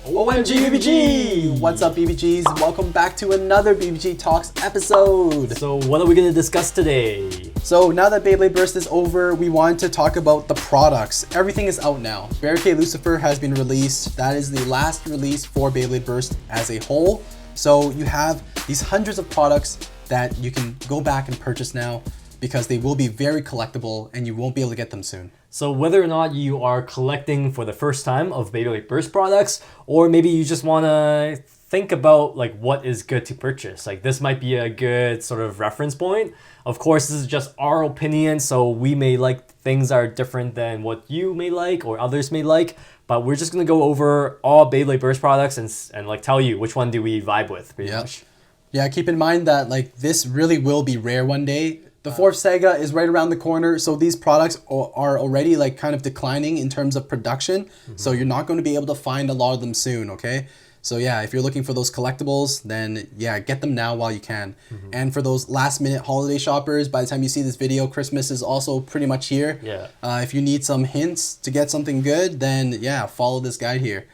OMG BBG! What's up BBGs? Welcome back to another BBG Talks episode! So what are we going to discuss today? So now that Beyblade Burst is over, we wanted to talk about the products. Everything is out now. Barricade Lucifer has been released. That is the last release for Beyblade Burst as a whole. So you have these hundreds of products that you can go back and purchase now because they will be very collectible and you won't be able to get them soon. So whether or not you are collecting for the first time of Beyblade Burst products, or maybe you just want to think about like what is good to purchase, like this might be a good sort of reference point. Of course, this is just our opinion, so we may like things that are different than what you may like or others may like, but we're just going to go over all Beyblade Burst products and like tell you which one do we vibe with pretty much. Yeah, keep in mind that like this really will be rare one day. The fourth saga is right around the corner, so these products are already like kind of declining in terms of production. So you're not going to be able to find a lot of them soon, okay? So yeah, if you're looking for those collectibles, then yeah, get them now while you can. And for those last minute holiday shoppers, by the time you see this video, Christmas is also pretty much here. Yeah. If you need some hints to get something good, then yeah, follow this guide here.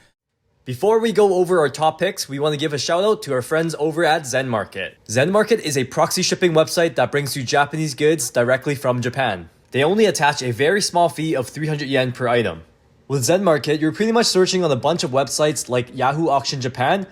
Before we go over our top picks, we want to give a shout out to our friends over at Zenmarket. Zenmarket is a proxy shipping website that brings you Japanese goods directly from Japan. They only attach a very small fee of 300 yen per item. With Zenmarket, you're pretty much searching on a bunch of websites like Yahoo Auction Japan,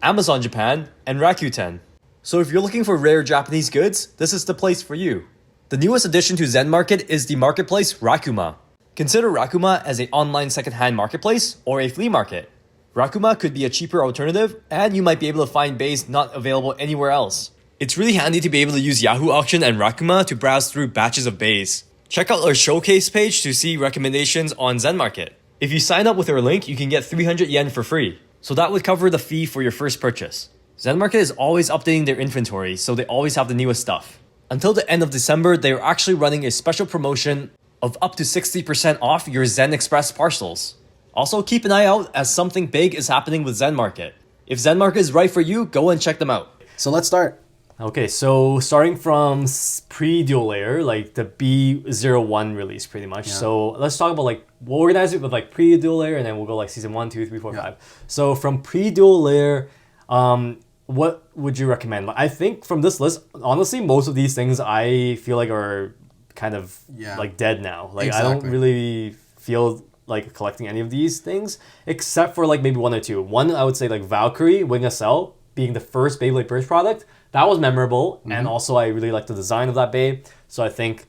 Amazon Japan, and Rakuten. So if you're looking for rare Japanese goods, this is the place for you. The newest addition to Zenmarket is the marketplace Rakuma. Consider Rakuma as an online secondhand marketplace or a flea market. Rakuma could be a cheaper alternative, and you might be able to find bays not available anywhere else. It's really handy to be able to use Yahoo Auction and Rakuma to browse through batches of bays. Check out our showcase page to see recommendations on Zenmarket. If you sign up with our link, you can get 300 yen for free, so that would cover the fee for your first purchase. Zenmarket is always updating their inventory, so they always have the newest stuff. Until the end of December, they are actually running a special promotion of up to 60% off your Zen Express parcels. Also, keep an eye out as something big is happening with Zenmarket. If Zenmarket is right for you, go and check them out. So let's start. Okay, so starting from pre-dual layer, like the B01 release pretty much. Yeah. So let's talk about like, we'll organize it with like pre-dual layer and then we'll go like season 1, 2, 3, 4, 5. So from pre-dual layer, what would you recommend? I think from this list, honestly, most of these things I feel like are kind of like dead now. Like I don't really feel like collecting any of these things except for like maybe one or two. One, I would say like Valkyrie Wing Cell being the first Beyblade Burst product. That was memorable, and also I really like the design of that Bay. So I think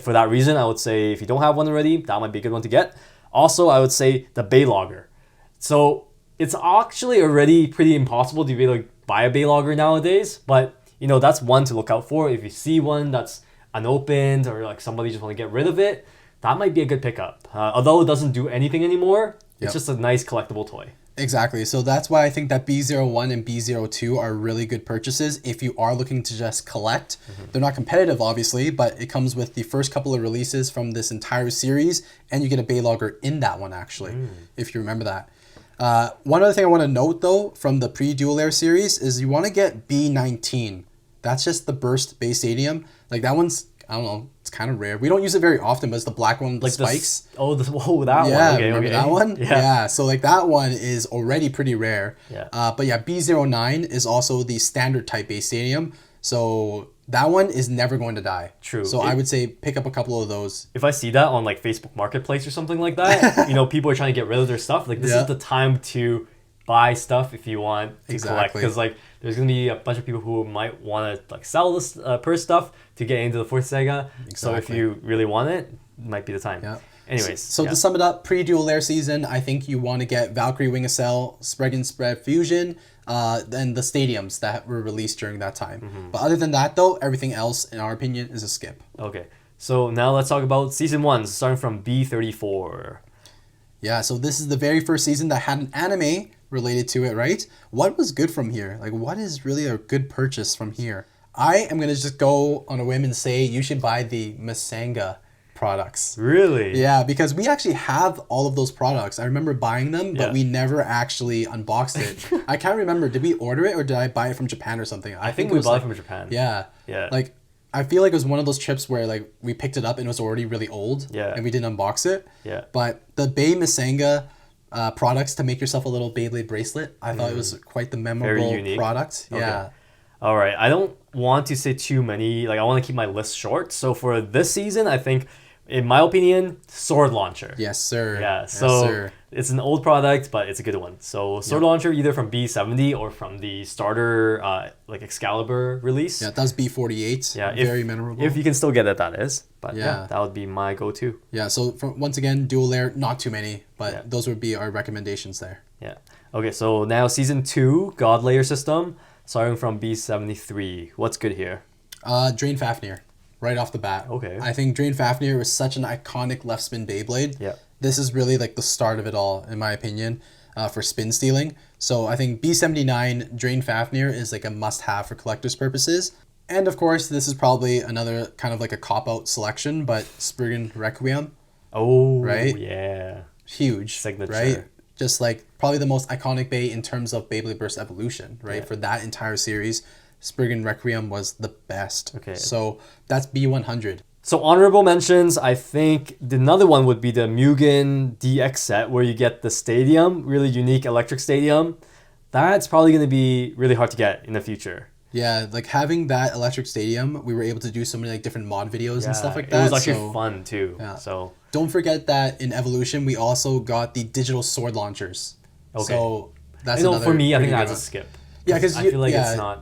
for that reason, I would say if you don't have one already, that might be a good one to get. Also, I would say the Bay Logger. So it's actually already pretty impossible to be able to buy a Bay Logger nowadays, but you know, that's one to look out for. If you see one that's unopened or like somebody just want to get rid of it, that might be a good pickup. Although it doesn't do anything anymore, it's just a nice collectible toy. Exactly. So that's why I think that B01 and B02 are really good purchases if you are looking to just collect. They're not competitive, obviously, but it comes with the first couple of releases from this entire series, and you get a Bay Logger in that one, actually, if you remember that. One other thing I want to note, though, from the pre-Dual Air series is you want to get B19. That's just the Burst Bay Stadium. Like, that one's, I don't know, it's kind of rare. We don't use it very often, but it's the black one with like the spikes. That one. Yeah, Okay, remember that one? Yeah, so like that one is already pretty rare. Yeah. But yeah, B09 is also the standard type A stadium. So that one is never going to die. True. So I would say pick up a couple of those. If I see that on like Facebook Marketplace or something like that, you know, people are trying to get rid of their stuff. Like this is the time to buy stuff if you want to collect, because like there's gonna be a bunch of people who might want to like sell this per stuff to get into the fourth saga. So if you really want it, might be the time. Anyways, so to sum it up, pre-Dual Air season, I think you want to get Valkyrie Wing Cell, Spread and Spread Fusion, then the stadiums that were released during that time. But other than that, though, everything else, in our opinion, is a skip. Okay, so now let's talk about season 1, starting from B34. Yeah, so this is the very first season that had an anime related to it, right? What was good from here? Like, what is really a good purchase from here? I am going to just go on a whim and say you should buy the Masanga products. Really? Yeah, because we actually have all of those products. I remember buying them, but we never actually unboxed it. I can't remember. Did we order it or did I buy it from Japan or something? I think we bought it from Japan. Yeah. Like, I feel like it was one of those trips where like we picked it up and it was already really old. Yeah. And we didn't unbox it. Yeah. But the Bay Masanga products to make yourself a little Beyblade bracelet. I thought it was quite the memorable unique. product. Okay. Yeah. All right. I don't want to say too many. Like I want to keep my list short. So for this season, I think, in my opinion, sword launcher. Yes, sir. Yeah. Yes, So sir. it's an old product, but it's a good one. So sword launcher either from B70 or from the starter like Excalibur release. Yeah, that's B48. Yeah, Very memorable. If you can still get it, that is. But yeah, Yeah. that would be my go-to. Yeah, so once again, dual layer, not too many, but Yeah. those would be our recommendations there. Yeah. Okay, so now season 2, God Layer system, starting from B73. What's good here? Drain Fafnir, right off the bat. Okay. I think Drain Fafnir was such an iconic left spin Beyblade. Yeah. This is really like the start of it all, in my opinion, for spin stealing. So I think B79 Drain Fafnir is like a must-have for collector's purposes. And of course, this is probably another kind of like a cop-out selection, but Spriggan Requiem, Oh, Right? yeah. huge, Signature. right? Just like probably the most iconic Bey in terms of Beyblade Burst evolution, right? Yeah. For that entire series, Spriggan Requiem was the best. Okay. So that's B100. So honorable mentions, I think another one would be the Mugen DX set where you get the stadium, really unique electric stadium. That's probably going to be really hard to get in the future. Yeah, like having that electric stadium, we were able to do so many like different mod videos and stuff like It that. was actually so fun too. Yeah. So don't forget that in Evolution, we also got the digital sword launchers. Okay. So that's you know, another for me, I think pretty that's good a skip. Yeah, because I feel like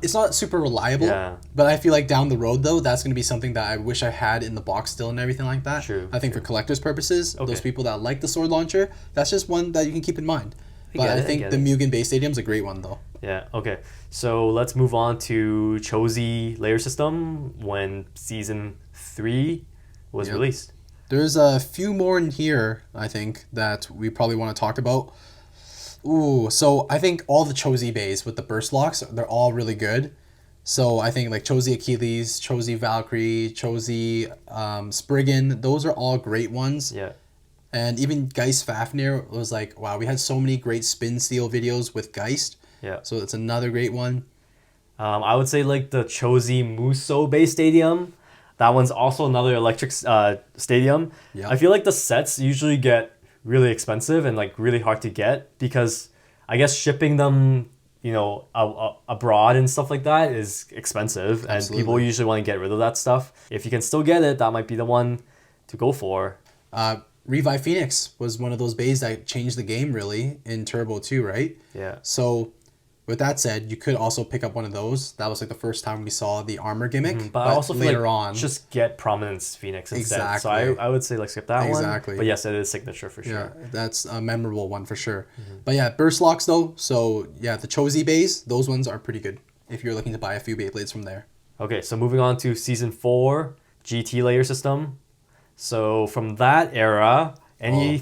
it's not super reliable. Yeah. But I feel like down the road though, that's gonna be something that I wish I had in the box still and everything like that. True, I think for collectors' purposes, those Okay. people that like the sword launcher, that's just one that you can keep in mind. But get I it, I think get the it. Mugen Bay Stadium's a great one though. Yeah, okay. So let's move on to Chosey layer system when season 3 was Yep. released. There's a few more in here, I think, that we probably want to talk about. Ooh, so I think all the Chosey bays with the burst locks, they're all really good. So I think like Chosey Achilles, Chosey Valkyrie, Chosey Spriggan, those are all great ones. Yeah. And even Geist Fafnir was like, wow, we had so many great spin steal videos with Geist. Yeah. So it's another great one. I would say like the Chosey Muso Bay Stadium. That one's also another electric stadium. Yeah. I feel like the sets usually get really expensive and like really hard to get because I guess shipping them, you know, abroad and stuff like that is expensive. And people Absolutely. usually want to get rid of that stuff. If you can still get it, that might be the one to go for. Revive Phoenix was one of those bays that changed the game really in Turbo 2, right? Yeah. So with that said, you could also pick up one of those. That was like the first time we saw the armor gimmick. But I also feel later like on, just get Prominence Phoenix instead. So Exactly. I would say like skip that one. Exactly. But yes, it is signature for yeah, sure. that's a memorable one for sure. But yeah, burst locks though. So yeah, the Chosey bays, those ones are pretty good if you're looking to buy a few Beyblades from there. Okay, so moving on to season 4, GT layer system. So from that era, any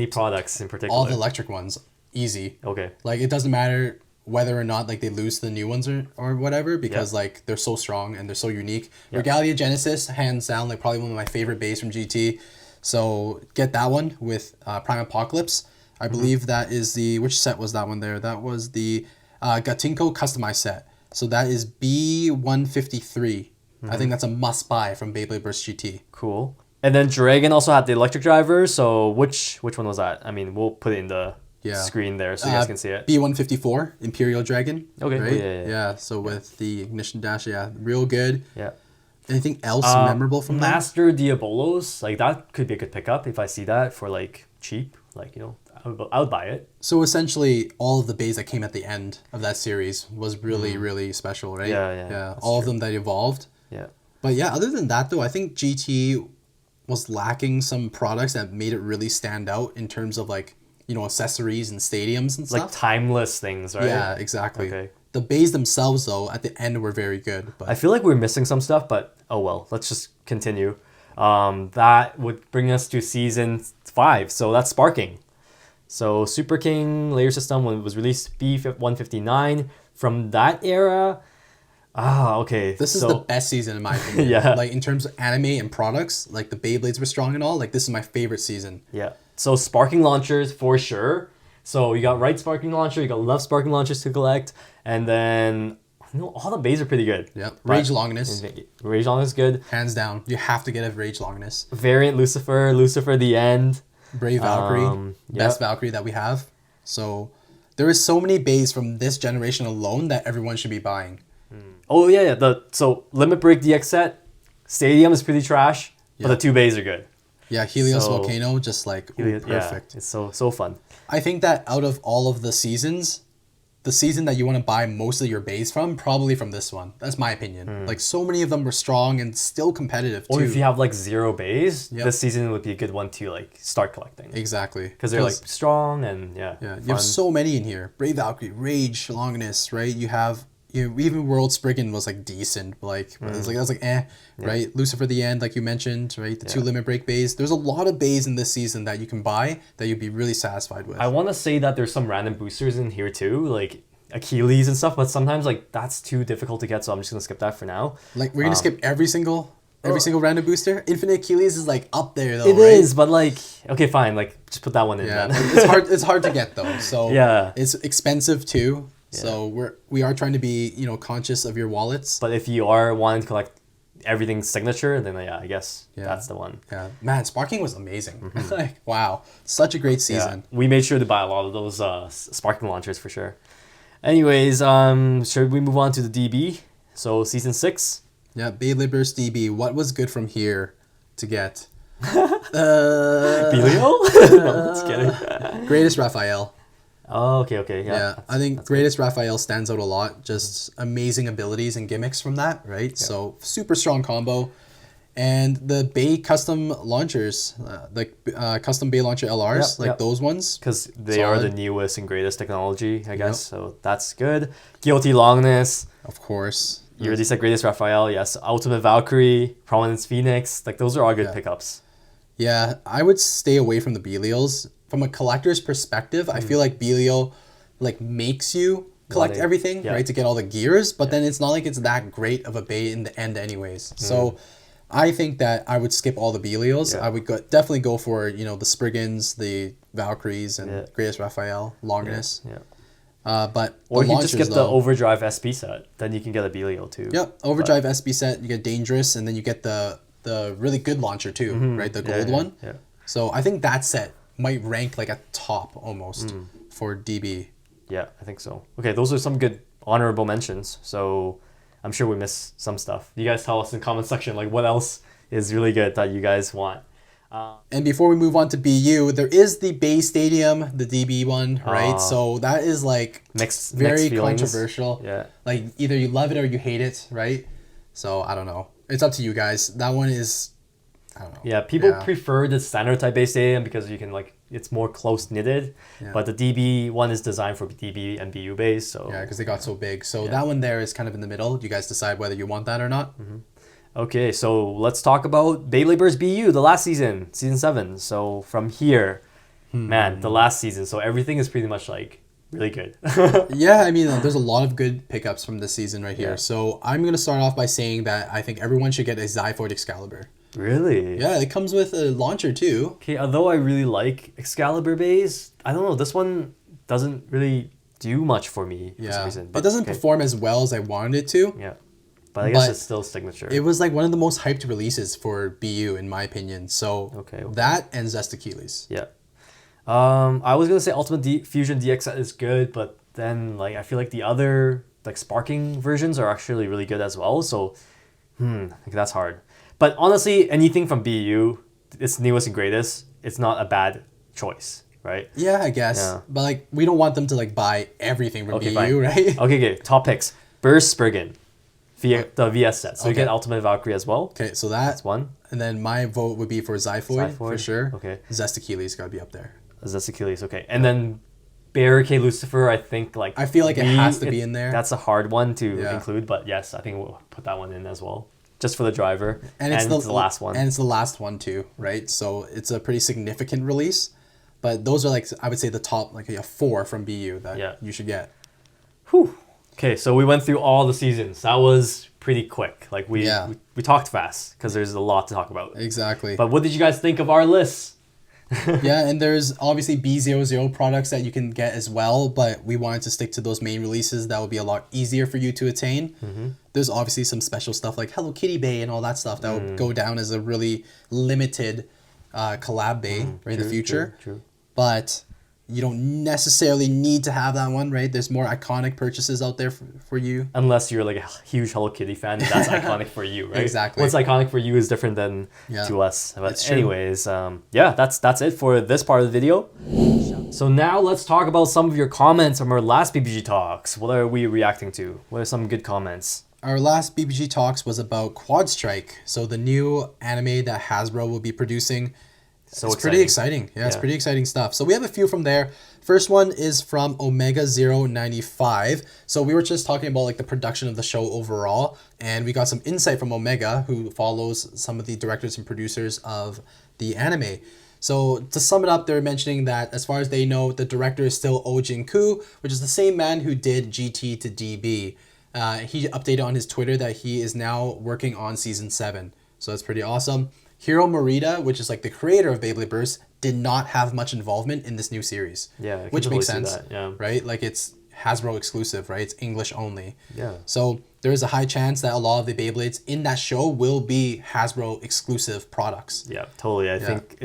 products in particular? All the electric ones, easy. Okay. Like it doesn't matter whether or not like they lose to the new ones or whatever because like they're so strong and they're so unique. Regalia Genesis, hands down, like probably one of my favorite bays from GT. So get that one with Prime Apocalypse. I believe that is which set was that one there? That was the Gatinko customized set. So that is B153. I think that's a must buy from Beyblade Burst GT. Cool. And then Dragon also had the electric driver. So which one was that? I mean, we'll put it in the screen there so you guys can see it. B154 Imperial Dragon. Okay, Right? yeah. So with the ignition dash, real good. Yeah. Anything else memorable from that? Master Diabolos, like that could be a good pickup if I see that for like cheap. Like, you know, I would buy it. So essentially, all of the bays that came at the end of that series was really, really special, right? Yeah, that's all of true. them that evolved. Yeah. But yeah, other than that though, I think GT was lacking some products that made it really stand out in terms of like, you know, accessories and stadiums and stuff. Like timeless things, right? Yeah, exactly. Okay. The bays themselves though, at the end were very good. But I feel like we're missing some stuff, but oh well, let's just continue. That would bring us to season 5. So that's Sparking. So Super King layer system when it was released B159 from that era. Okay. this is the best season in my opinion. Yeah. Like in terms of anime and products, like the Beyblades were strong and all. Like this is my favorite season. Yeah. So sparking launchers for sure. So you got right sparking launcher, you got left sparking launchers to collect, and then you know all the bays are pretty good. Yep. Rage Longinus, Rage Long is good. hands down. You have to get a Rage Longinus. Variant Lucifer the End. Brave Valkyrie, best Valkyrie that we have. So there is so many bays from this generation alone that everyone should be buying. Oh yeah. So Limit Break DX set, Stadium is pretty trash, but the 2 bays are good. Yeah, Helios Volcano, just like perfect. Yeah, it's so fun. I think that out of all of the seasons, the season that you want to buy most of your bays from, probably from this one. That's my opinion. Like so many of them were strong and still competitive too. Or if you have like 0 bays, this season would be a good one to like start collecting. Exactly. Because they're like strong and you have so many in here. Brave Valkyrie, Rage, Longinus, right? You have even World Spriggan was like decent, like right? Lucifer the End, like you mentioned, right? The 2 Limit Break bays. There's a lot of bays in this season that you can buy that you'd be really satisfied with. I want to say that there's some random boosters in here too, like Achilles and stuff, but sometimes like that's too difficult to get, so I'm just gonna skip that for now. Like we're gonna skip every single random booster. Infinite Achilles is like up there though. It is, but like okay, fine, like just put that one in. Yeah, then. it's hard to get though. So it's expensive too. Yeah. So we are trying to be conscious of your wallets. But if you are wanting to collect everything's signature, then I guess that's the one. Yeah, man, Sparking was amazing. Like wow, such a great season. Yeah. We made sure to buy a lot of those Sparking launchers for sure. Anyways, should we move on to the DB? So season 6. Yeah, Beyblade Burst DB. What was good from here to get? Belio? No, just kidding. Greatest Raphael. Oh, okay, yeah. I think Greatest Raphael stands out a lot. Just amazing abilities and gimmicks from that, right? Yeah. So super strong combo. And the Bay custom launchers, custom Bay launcher LRs, those ones. Because they are the newest and greatest technology, I guess. So that's good. Guilty Longness. Of course. You already said Greatest Raphael, yes. Ultimate Valkyrie, Prominence Phoenix. Like those are all good pickups. Yeah, I would stay away from the Belials. From a collector's perspective, I feel like Belio makes you collect everything, right, to get all the gears, but then it's not like it's that great of a bay in the end anyways. So I think that I would skip all the Belials. I would definitely go for, the Spriggans, the Valkyries, and Greatest Raphael, Longinus. Or you just get the Overdrive SP set, then you can get a Belio too. Yep, Overdrive SP set, you get Dangerous, and then you get the really good launcher too, right, the gold one. Yeah. So I think that set might rank like a top almost for DB. Yeah, I think so. Okay, those are some good honorable mentions. So I'm sure we missed some stuff. You guys tell us in the comment section like what else is really good that you guys want. And before we move on to BU, there is the Bay Stadium, the DB one, right? So that is like very controversial. Yeah. Like either you love it or you hate it, right? So I don't know. It's up to you guys. That one is, I don't know. Yeah, people prefer the standard type Bay Stadium because you can it's more close knitted. Yeah. But the DB one is designed for DB and BU bays. So yeah, because they got so big. So that one there is kind of in the middle. You guys decide whether you want that or not. Okay, so let's talk about Beyblade Burst BU, the last season 7. So from here, man, the last season. So everything is pretty much really good. Yeah, I mean, there's a lot of good pickups from this season right here. So I'm going to start off by saying that I think everyone should get a Zyphoid Excalibur. Really? Yeah, it comes with a launcher too. Okay, although I really like Excalibur bays, I don't know, this one doesn't really do much for me for some reason. But it doesn't perform as well as I wanted it to. Yeah. But I guess it's still signature. It was one of the most hyped releases for BU in my opinion. So that and Zest Achilles. Yeah. I was gonna say Ultimate Fusion DX set is good, but then I feel like the other Sparking versions are actually really good as well. So that's hard. But honestly, anything from BU, it's newest and greatest. It's not a bad choice, right? Yeah, I guess. Yeah. But we don't want them to buy everything from BU, fine. Right? Okay. Top picks: Burst Spriggan, the VS set. So you get Ultimate Valkyrie as well. Okay, so that's one. And then my vote would be for Zyphoid for sure. Okay. Zest Achilles gotta be up there. Zest Achilles, okay. And then Barricade Lucifer, I think I feel like it has to be in there. That's a hard one to include, but yes, I think we'll put that one in as well. Just for the driver. And it's the last one. And it's the last one too, right? So it's a pretty significant release. But those are I would say the top 4 from BU that you should get. Whew. Okay, so we went through all the seasons. That was pretty quick. We talked fast because there's a lot to talk about. Exactly. But what did you guys think of our list? Yeah, and there's obviously B00 products that you can get as well, but we wanted to stick to those main releases that would be a lot easier for you to attain. There's obviously some special stuff like Hello Kitty Bay and all that stuff that would go down as a really limited collab bay in the future. True. But you don't necessarily need to have that one, right? There's more iconic purchases out there for you. Unless you're like a huge Hello Kitty fan, that's iconic for you, right? Exactly. What's iconic for you is different than to us. But anyways, yeah, that's it for this part of the video. So now let's talk about some of your comments from our last BBG Talks. What are we reacting to? What are some good comments? Our last BBG Talks was about Quad Strike. So the new anime that Hasbro will be producing. So it's pretty exciting. Yeah, it's pretty exciting stuff. So we have a few from there. First one is from Omega 095. So we were just talking about like the production of the show overall, and we got some insight from Omega, who follows some of the directors and producers of the anime. So to sum it up, they're mentioning that as far as they know, the director is still Oh Jin-koo, which is the same man who did GT to DB. He updated on his Twitter that he is now working on season 7. So that's pretty awesome. Hiro Morita, which is like the creator of Beyblade Burst, did not have much involvement in this new series. Yeah, which makes sense, that, right? Like it's Hasbro exclusive, right? It's English only. Yeah. So there is a high chance that a lot of the Beyblades in that show will be Hasbro exclusive products. Yeah, totally. I think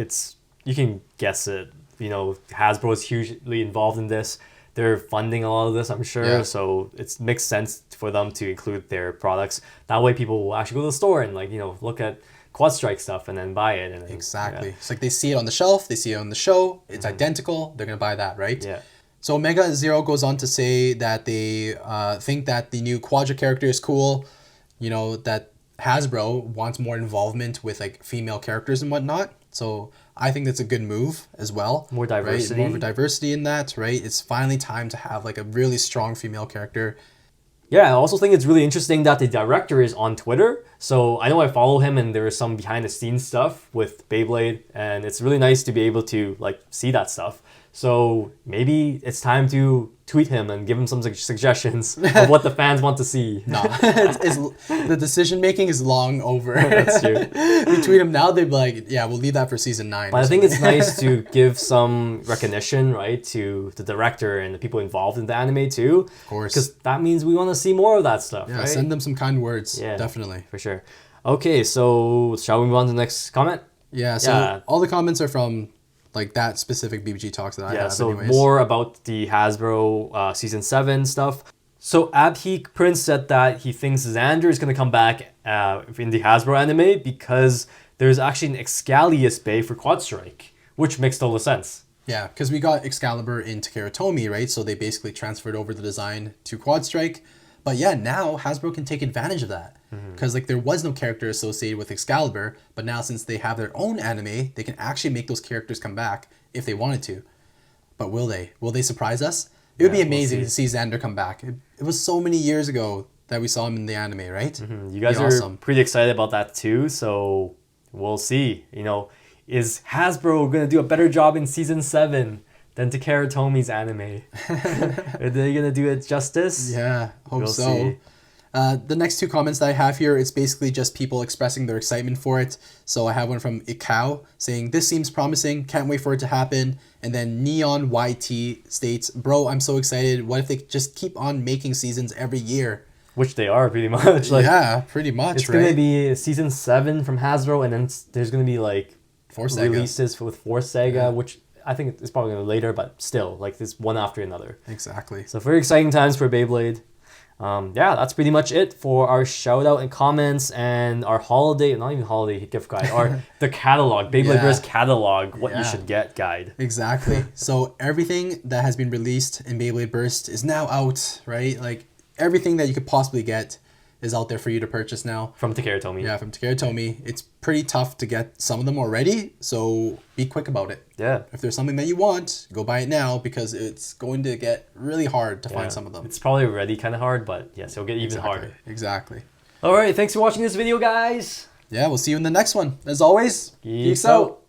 you can guess it. You know, Hasbro is hugely involved in this. They're funding a lot of this, I'm sure. Yeah. So it makes sense for them to include their products. That way people will actually go to the store and look at Quad Strike stuff and then buy it. And then, exactly. It's like they see it on the shelf, they see it on the show, it's identical, they're going to buy that, right? Yeah. So Omega Zero goes on to say that they think that the new Quadra character is cool, that Hasbro wants more involvement with like female characters and whatnot. So I think that's a good move as well. More diversity. Right? More diversity in that, right? It's finally time to have like a really strong female character. Yeah, I also think it's really interesting that the director is on Twitter. So I know I follow him and there is some behind the scenes stuff with Beyblade, and it's really nice to be able to see that stuff. So maybe it's time to tweet him and give him some suggestions of what the fans want to see. No, the decision making is long over. That's true. We tweet him now, they'd be like, yeah, we'll leave that for season 9. But I think it's nice to give some recognition, right, to the director and the people involved in the anime too. Of course. Because that means we want to see more of that stuff, yeah, right? Send them some kind words. Yeah, definitely. For sure. Okay, so shall we move on to the next comment? Yeah, so all the comments are from that specific BBG Talks that I have so anyways. More about the Hasbro season 7 stuff. So Abhi Prince said that he thinks Xander is going to come back in the Hasbro anime because there's actually an Excalius Bay for Quad Strike, which makes total sense. Yeah, because we got Excalibur in Takara Tomy, right? So they basically transferred over the design to Quad Strike. But yeah, now Hasbro can take advantage of that. Because there was no character associated with Excalibur, but now since they have their own anime, they can actually make those characters come back if they wanted to. But will they? Will they surprise us? It would be amazing to see Xander come back. It was so many years ago that we saw him in the anime, right? You guys are pretty excited about that too, so we'll see. Is Hasbro going to do a better job in season 7 than Takara Tomy's anime? Are they going to do it justice? Yeah, hope we'll so. See. The next 2 comments that I have here, it's basically just people expressing their excitement for it. So I have one from Ikao saying, "This seems promising, can't wait for it to happen." And then Neon YT states, "Bro, I'm so excited. What if they just keep on making seasons every year?" Which they are pretty much. Yeah, pretty much, it's going to be season 7 from Hasbro, and then there's going to be Force releases with Force Saga, which I think it's probably going to be later, but still, this one after another. Exactly. So very exciting times for Beyblade. That's pretty much it for our shout out and comments and our holiday, not even holiday gift guide, the catalog, Beyblade Burst catalog, what you should get guide. Exactly. So everything that has been released in Beyblade Burst is now out, right? Everything that you could possibly get is out there for you to purchase now. From Takara Tomy. Yeah, from Takara Tomy. It's pretty tough to get some of them already, so be quick about it. Yeah. If there's something that you want, go buy it now because it's going to get really hard to find some of them. It's probably already kind of hard, but yes, it'll get even harder. Exactly. All right, thanks for watching this video, guys. Yeah, we'll see you in the next one. As always, Geeks out.